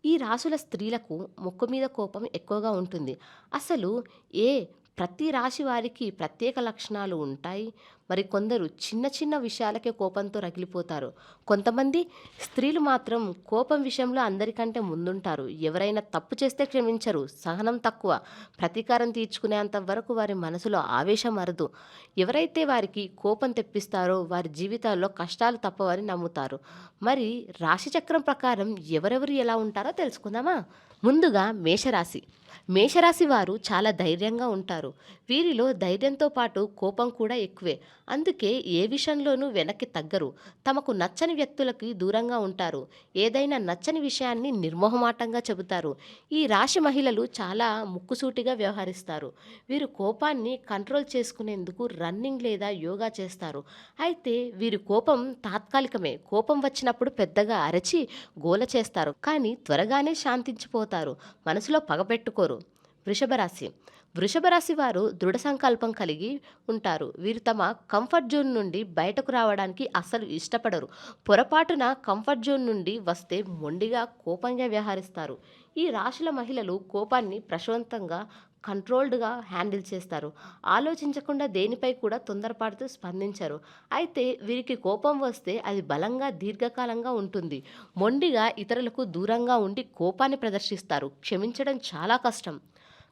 ఈ రాసుల స్త్రీలకు ముక్కు మీద కోపం ఎక్కువగా ఉంటుంది. అసలు ఏ ప్రతి రాశి వారికి ప్రత్యేక లక్షణాలు ఉంటాయి. మరి కొందరు చిన్న చిన్న విషయాలకే కోపంతో రగిలిపోతారు. కొంతమంది స్త్రీలు మాత్రం కోపం విషయంలో అందరికంటే ముందుంటారు. ఎవరైనా తప్పు చేస్తే క్షమించరు. సహనం తక్కువ. ప్రతీకారం తీర్చుకునేంత వరకు వారి మనసులో ఆవేశం అరదు. ఎవరైతే వారికి కోపం తెప్పిస్తారో వారి జీవితాల్లో కష్టాలు తప్పవని నమ్ముతారు. మరి రాశిచక్రం ప్రకారం ఎవరెవరు ఎలా ఉంటారో తెలుసుకుందామా? ముందుగా మేషరాశి. మేషరాశి వారు చాలా ధైర్యంగా ఉంటారు. వీరిలో ధైర్యంతో పాటు కోపం కూడా ఎక్కువే. అందుకే ఏ విషయంలోనూ వెనక్కి తగ్గరు. తమకు నచ్చని వ్యక్తులకి దూరంగా ఉంటారు. ఏదైనా నచ్చని విషయాన్ని నిర్మోహమాటంగా చెబుతారు. ఈ రాశి మహిళలు చాలా ముక్కుసూటిగా వ్యవహరిస్తారు. వీరు కోపాన్ని కంట్రోల్ చేసుకునేందుకు రన్నింగ్ లేదా యోగా చేస్తారు. అయితే వీరి కోపం తాత్కాలికమే. కోపం వచ్చినప్పుడు పెద్దగా అరచి గోల చేస్తారు. కానీ త్వరగానే శాంతించిపోతారు. మనసులో పగపెట్టుకోరు. వృషభ రాశి. వృషభ రాశి వారు దృఢ సంకల్పం కలిగి ఉంటారు. వీరు తమ కంఫర్ట్ జోన్ నుండి బయటకు రావడానికి అస్సలు ఇష్టపడరు. పొరపాటున కంఫర్ట్ జోన్ నుండి వస్తే మొండిగా కోపంగా వ్యవహరిస్తారు. ఈ రాశుల మహిళలు కోపాన్ని ప్రశాంతంగా కంట్రోల్డ్గా హ్యాండిల్ చేస్తారు. ఆలోచించకుండా దేనిపై కూడా తొందరపాటుతో స్పందించరు. అయితే వీరికి కోపం వస్తే అది బలంగా దీర్ఘకాలంగా ఉంటుంది. మొండిగా ఇతరులకు దూరంగా ఉండి కోపాన్ని ప్రదర్శిస్తారు. క్షమించడం చాలా కష్టం.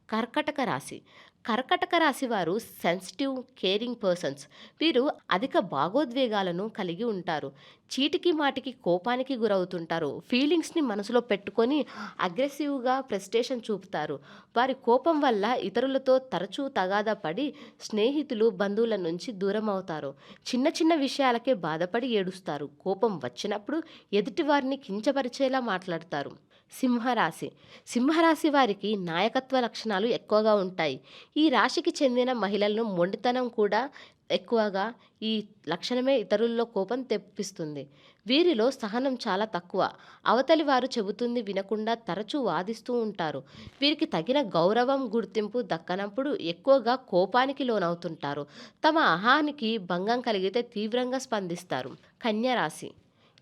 కర్కటక రాశి. కర్కటక రాశి వారు సెన్సిటివ్, కేరింగ్ పర్సన్స్. వీరు అధిక భావోద్వేగాలను కలిగి ఉంటారు. చీటికి మాటికి కోపానికి గురవుతుంటారు. ఫీలింగ్స్ని మనసులో పెట్టుకొని అగ్రెసివ్గా ప్రెస్టేషన్ చూపుతారు. వారి కోపం వల్ల ఇతరులతో తరచూ తగాదా పడి స్నేహితులు, బంధువుల నుంచి దూరం అవుతారు. చిన్న చిన్న విషయాలకే బాధపడి ఏడుస్తారు. కోపం వచ్చినప్పుడు ఎదుటివారిని కించపరిచేలా మాట్లాడతారు. సింహరాశి. సింహరాశి వారికి నాయకత్వ లక్షణాలు ఎక్కువగా ఉంటాయి. ఈ రాశికి చెందిన మహిళలను మొండితనం కూడా ఎక్కువగా. ఈ లక్షణమే ఇతరుల్లో కోపం తెప్పిస్తుంది. వీరిలో సహనం చాలా తక్కువ. అవతలి వారు చెబుతుంది వినకుండా తరచూ వాదిస్తూ ఉంటారు. వీరికి తగిన గౌరవం, గుర్తింపు దక్కనప్పుడు ఎక్కువగా కోపానికి లోనవుతుంటారు. తమ అహానికి భంగం కలిగితే తీవ్రంగా స్పందిస్తారు. కన్య రాశి.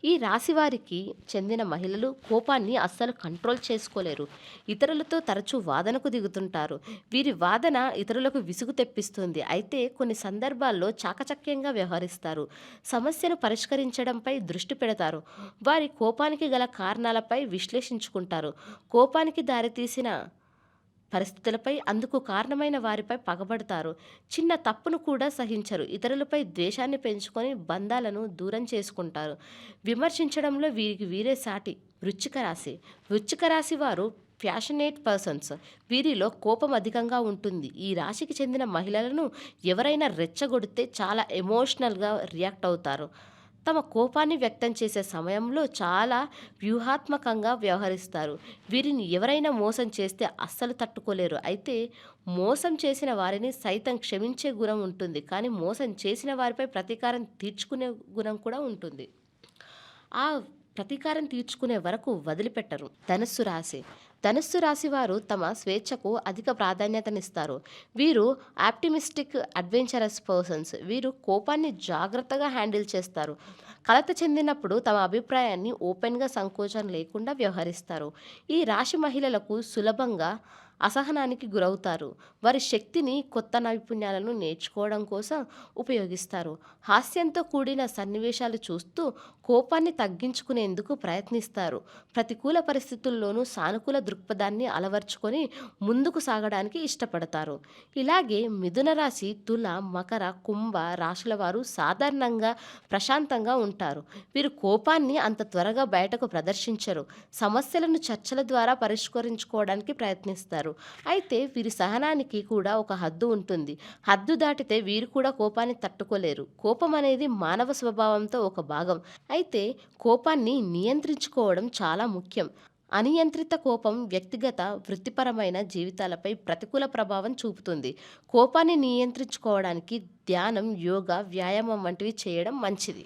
ఈ రాశి వారికి చెందిన మహిళలు కోపాన్ని అస్సలు కంట్రోల్ చేసుకోలేరు. ఇతరులతో తరచూ వాదనకు దిగుతుంటారు. వీరి వాదన ఇతరులకు విసుగు తెప్పిస్తుంది. అయితే కొన్ని సందర్భాల్లో చాకచక్యంగా వ్యవహరిస్తారు. సమస్యను పరిష్కరించడంపై దృష్టి పెడతారు. వారి కోపానికి గల కారణాలపై విశ్లేషించుకుంటారు. కోపానికి దారితీసిన పరిస్థితులపై, అందుకు కారణమైన వారిపై పగబడతారు. చిన్న తప్పును కూడా సహించరు. ఇతరులపై ద్వేషాన్ని పెంచుకొని బంధాలను దూరం చేసుకుంటారు. విమర్శించడంలో వీరికి వీరే సాటి. వృశ్చిక రాశి. వృశ్చిక రాశి వారు ప్యాషనేట్ పర్సన్స్. వీరిలో కోపం అధికంగా ఉంటుంది. ఈ రాశికి చెందిన మహిళలను ఎవరైనా రెచ్చగొడితే చాలా ఎమోషనల్గా రియాక్ట్ అవుతారు. తమ కోపాన్ని వ్యక్తం చేసే సమయంలో చాలా వ్యూహాత్మకంగా వ్యవహరిస్తారు. వీరిని ఎవరైనా మోసం చేస్తే అస్సలు తట్టుకోలేరు. అయితే మోసం చేసిన వారిని సైతం క్షమించే గుణం ఉంటుంది. కానీ మోసం చేసిన వారిపై ప్రతీకారం తీర్చుకునే గుణం కూడా ఉంటుంది. ఆ ప్రతీకారం తీర్చుకునే వరకు వదిలిపెట్టరు. ధనుస్సు రాశి. ధనుస్సు రాశి వారు తమ స్వేచ్ఛకు అధిక ప్రాధాన్యతనిస్తారు. వీరు ఆప్టిమిస్టిక్, అడ్వెంచరస్ పర్సన్స్. వీరు కోపాన్ని జాగ్రత్తగా హ్యాండిల్ చేస్తారు. కలత చెందినప్పుడు తమ అభిప్రాయాన్ని ఓపెన్గా సంకోచం లేకుండా వ్యవహరిస్తారు. ఈ రాశి మహిళలకు సులభంగా అసహనానికి గురవుతారు. వారి శక్తిని కొత్త నైపుణ్యాలను నేర్చుకోవడం కోసం ఉపయోగిస్తారు. హాస్యంతో కూడిన సన్నివేశాలు చూస్తూ కోపాన్ని తగ్గించుకునేందుకు ప్రయత్నిస్తారు. ప్రతికూల పరిస్థితుల్లోనూ సానుకూల దృక్పథాన్ని అలవర్చుకొని ముందుకు సాగడానికి ఇష్టపడతారు. ఇలాగే మిథున రాశి, తుల, మకర, కుంభ రాశుల వారు సాధారణంగా ప్రశాంతంగా ఉంటారు. వీరు కోపాన్ని అంత త్వరగా బయటకు ప్రదర్శించరు. సమస్యలను చర్చల ద్వారా పరిష్కరించుకోవడానికి ప్రయత్నిస్తారు. అయితే వీరి సహనానికి కూడా ఒక హద్దు ఉంటుంది. హద్దు దాటితే వీరు కూడా కోపాన్ని తట్టుకోలేరు. కోపం అనేది మానవ స్వభావంతో ఒక భాగం. అయితే కోపాన్ని నియంత్రించుకోవడం చాలా ముఖ్యం. అనియంత్రిత కోపం వ్యక్తిగత, వృత్తిపరమైన జీవితాలపై ప్రతికూల ప్రభావం చూపుతుంది. కోపాన్ని నియంత్రించుకోవడానికి ధ్యానం, యోగా, వ్యాయామం వంటివి చేయడం మంచిది.